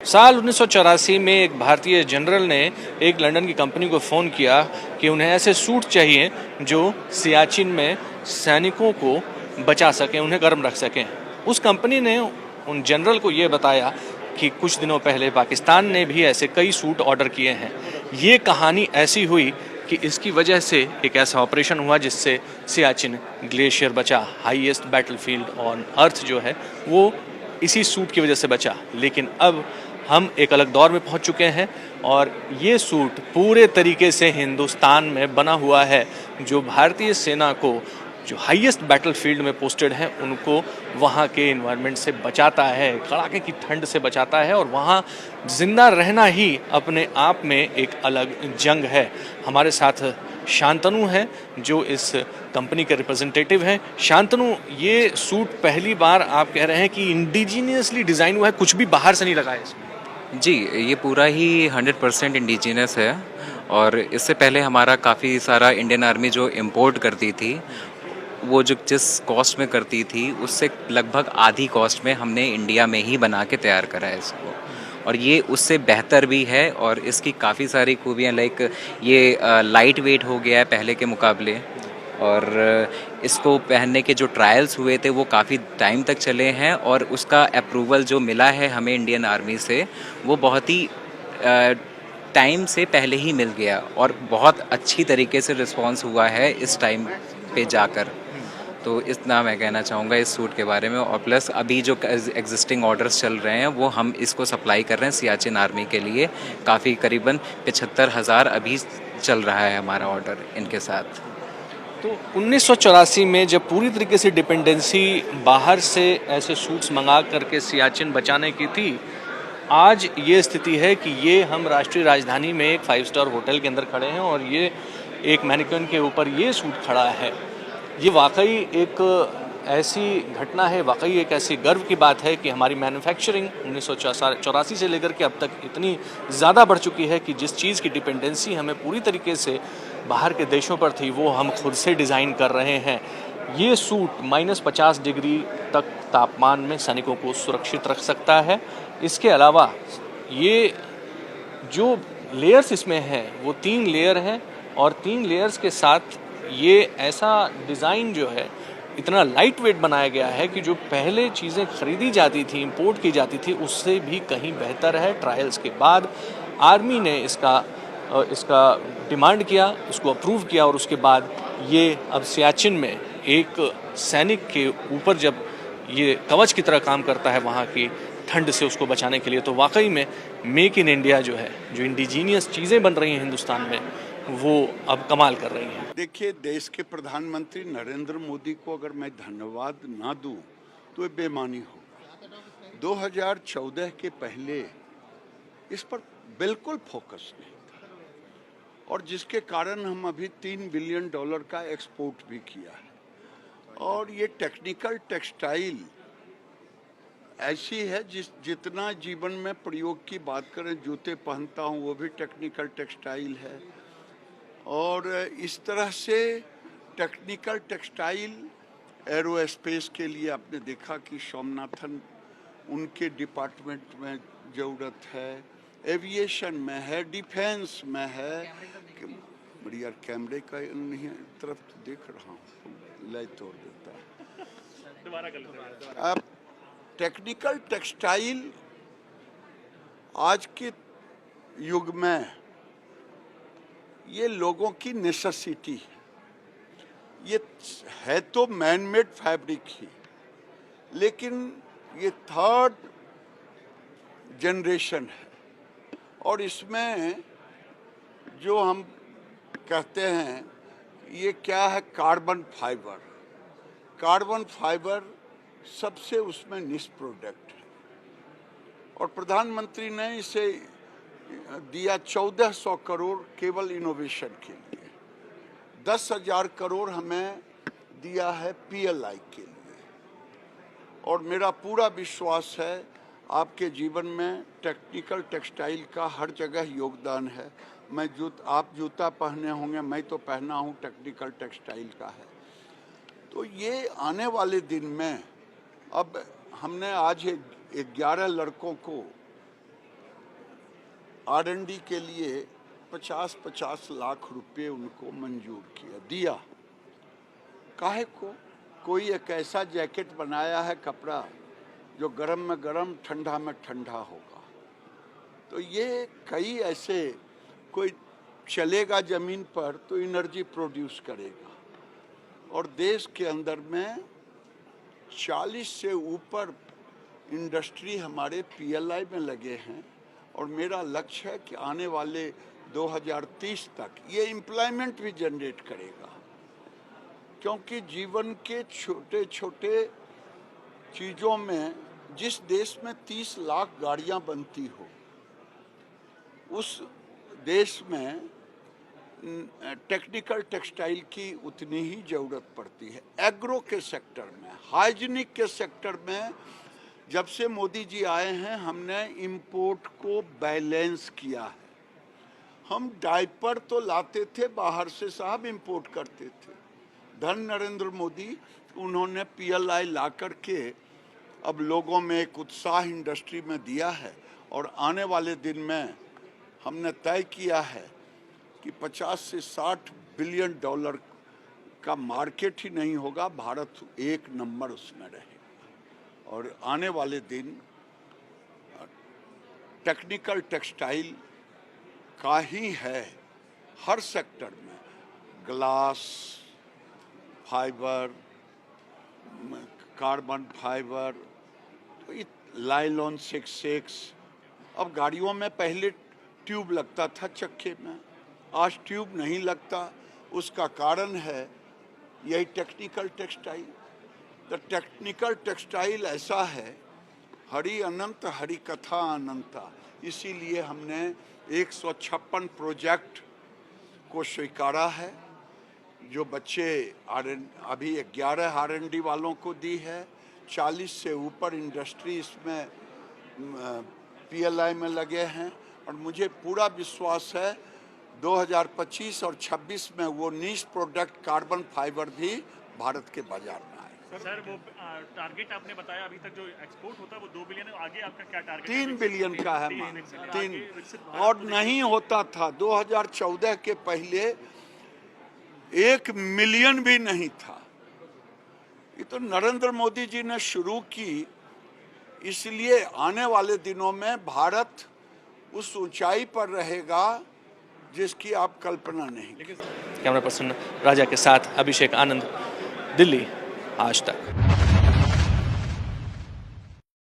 साल 1984 में एक भारतीय जनरल ने एक लंदन की कंपनी को फ़ोन किया कि उन्हें ऐसे सूट चाहिए जो सियाचिन में सैनिकों को बचा सकें, उन्हें गर्म रख सकें। उस कंपनी ने उन जनरल को ये बताया कि कुछ दिनों पहले पाकिस्तान ने भी ऐसे कई सूट ऑर्डर किए हैं। ये कहानी ऐसी हुई कि इसकी वजह से एक ऐसा ऑपरेशन हुआ जिससे सियाचिन ग्लेशियर बचा। हाईएस्ट बैटलफील्ड ऑन अर्थ जो है वो इसी सूट की वजह से बचा। लेकिन अब हम एक अलग दौर में पहुंच चुके हैं और ये सूट पूरे तरीके से हिंदुस्तान में बना हुआ है, जो भारतीय सेना को जो हाईएस्ट बैटलफील्ड में पोस्टेड हैं उनको वहाँ के इन्वायरमेंट से बचाता है, कड़ाके की ठंड से बचाता है। और वहाँ जिंदा रहना ही अपने आप में एक अलग जंग है। हमारे साथ शांतनु हैं जो इस कंपनी के रिप्रेजेंटेटिव हैं। शांतनु, ये सूट पहली बार आप कह रहे हैं कि इंडिजीनियसली डिज़ाइन हुआ है, कुछ भी बाहर से नहीं लगा है इसमें? जी, ये पूरा ही 100% इंडिजिनस है। और इससे पहले हमारा काफ़ी सारा इंडियन आर्मी जो इंपोर्ट करती थी, वो जो जिस कॉस्ट में करती थी उससे लगभग आधी कॉस्ट में हमने इंडिया में ही बना के तैयार करा है इसको। और ये उससे बेहतर भी है और इसकी काफ़ी सारी खूबियाँ, लाइक ये लाइट वेट हो गया है पहले के मुकाबले। और इसको पहनने के जो ट्रायल्स हुए थे वो काफ़ी टाइम तक चले हैं और उसका अप्रूवल जो मिला है हमें इंडियन आर्मी से वो बहुत ही टाइम से पहले ही मिल गया और बहुत अच्छी तरीके से रिस्पांस हुआ है इस टाइम पे जाकर। तो इतना मैं कहना चाहूँगा इस सूट के बारे में। और प्लस अभी जो एग्जिस्टिंग ऑर्डर्स चल रहे हैं वो हम इसको सप्लाई कर रहे हैं सियाचिन आर्मी के लिए। काफ़ी करीबन 75,000 अभी चल रहा है हमारा ऑर्डर इनके साथ। तो 1984 में जब पूरी तरीके से डिपेंडेंसी बाहर से ऐसे सूट्स मंगा करके सियाचिन बचाने की थी, आज ये स्थिति है कि ये हम राष्ट्रीय राजधानी में एक 5 स्टार होटल के अंदर खड़े हैं और ये एक मैनिक्विन के ऊपर ये सूट खड़ा है। ये वाकई एक ऐसी घटना है, वाकई एक ऐसी गर्व की बात है कि हमारी मैन्युफैक्चरिंग 1984 से लेकर के अब तक इतनी ज़्यादा बढ़ चुकी है कि जिस चीज़ की डिपेंडेंसी हमें पूरी तरीके से बाहर के देशों पर थी वो हम खुद से डिज़ाइन कर रहे हैं। ये सूट -50 डिग्री तक तापमान में सैनिकों को सुरक्षित रख सकता है। इसके अलावा ये जो लेयर्स इसमें हैं वो 3 लेयर हैं और 3 लेयर्स के साथ ये ऐसा डिज़ाइन जो है इतना लाइट वेट बनाया गया है कि जो पहले चीज़ें खरीदी जाती थी, इंपोर्ट की जाती थी, उससे भी कहीं बेहतर है। ट्रायल्स के बाद आर्मी ने इसका डिमांड किया, इसको अप्रूव किया और उसके बाद ये अब सियाचिन में एक सैनिक के ऊपर जब ये कवच की तरह काम करता है वहाँ की ठंड से उसको बचाने के लिए, तो वाकई में मेक इन इंडिया जो है, जो इंडिजीनियस चीज़ें बन रही हैं हिंदुस्तान में, वो अब कमाल कर रही हैं। देखिए, देश के प्रधानमंत्री नरेंद्र मोदी को अगर मैं धन्यवाद ना दूं तो ये बेईमानी होगा। 2014 के पहले इस पर बिल्कुल फोकस नहीं था और जिसके कारण हम अभी $3 बिलियन का एक्सपोर्ट भी किया है। और ये टेक्निकल टेक्सटाइल ऐसी है जितना जीवन में प्रयोग की बात करें, जूते पहनता हूँ वो भी टेक्निकल टेक्सटाइल है। और इस तरह से टेक्निकल टेक्सटाइल एरोस्पेस के लिए आपने देखा कि सोमनाथन उनके डिपार्टमेंट में ज़रूरत है, एविएशन में है, डिफेंस में है। बड़ी यार कैमरे का नहीं तरफ तो देख रहा हूँ, लाइट तोड़ देता है। अब टेक्निकल टेक्सटाइल आज के युग में ये लोगों की नेसेसिटी है। ये है तो मैन मेड फैब्रिक ही, लेकिन ये 3rd जनरेशन है और इसमें जो हम कहते हैं ये क्या है, कार्बन फाइबर। कार्बन फाइबर सबसे उसमें निश प्रोडक्ट है और प्रधानमंत्री ने इसे दिया 1400 करोड़ केवल इनोवेशन के लिए, 10,000 करोड़ हमें दिया है PLI के लिए। और मेरा पूरा विश्वास है आपके जीवन में टेक्निकल टेक्सटाइल का हर जगह योगदान है। आप जूता पहने होंगे, मैं तो पहना हूँ, टेक्निकल टेक्सटाइल का है। तो ये आने वाले दिन में अब हमने आज 11 लड़कों को R&D के लिए 50-50 लाख रुपए उनको मंजूर दिया। काहे को? कोई एक ऐसा जैकेट बनाया है कपड़ा जो गर्म में गर्म ठंडा में ठंडा होगा। तो ये कई ऐसे, कोई चलेगा ज़मीन पर तो एनर्जी प्रोड्यूस करेगा। और देश के अंदर में 40 से ऊपर इंडस्ट्री हमारे PLI में लगे हैं और मेरा लक्ष्य है कि आने वाले 2030 तक ये एम्प्लॉयमेंट भी जनरेट करेगा। क्योंकि जीवन के छोटे छोटे चीज़ों में, जिस देश में 30 लाख गाड़ियां बनती हो, उस देश में टेक्निकल टेक्सटाइल की उतनी ही ज़रूरत पड़ती है। एग्रो के सेक्टर में, हाइजीनिक के सेक्टर में जब से मोदी जी आए हैं हमने इंपोर्ट को बैलेंस किया है। हम डायपर तो लाते थे बाहर से साहब, इंपोर्ट करते थे। धन नरेंद्र मोदी, उन्होंने PLI ला करके अब लोगों में एक उत्साह इंडस्ट्री में दिया है। और आने वाले दिन में हमने तय किया है कि 50 से 60 बिलियन डॉलर का मार्केट ही नहीं होगा, भारत एक नंबर उसमें रहेगा। और आने वाले दिन टेक्निकल टेक्सटाइल का ही है हर सेक्टर में, ग्लास फाइबर, कार्बन फाइबर, तो लाइलॉन 6 अब गाड़ियों में पहले ट्यूब लगता था चक्के में, आज ट्यूब नहीं लगता। उसका कारण है यही टेक्निकल टेक्सटाइल। तो टेक्निकल टेक्सटाइल ऐसा है, हरि अनंत हरि कथा अनंता। इसीलिए हमने 156 प्रोजेक्ट को स्वीकारा है, जो बच्चे अभी 11 R&D वालों को दी है। 40 से ऊपर इंडस्ट्री इसमें PLI में लगे हैं। और मुझे पूरा विश्वास है 2025 और 26 में वो नीश प्रोडक्ट कार्बन फाइबर भी भारत के बाजार में आए। सर वो टारगेट आपने बताया अभी तक जो एक्सपोर्ट होता है वो 2 बिलियन, आगे आपका क्या टारगेट है? 3 बिलियन का है मान, 3। और नहीं होता था 2014 के पहले 1 मिलियन भी नहीं था। ये तो नरेंद्र मोदी जी ने शुरू की, इसलिए आने वाले दिनों में भारत उस ऊंचाई पर रहेगा जिसकी आप कल्पना नहीं। कैमरा पर्सन राजा के साथ अभिषेक आनंद, दिल्ली, आज तक।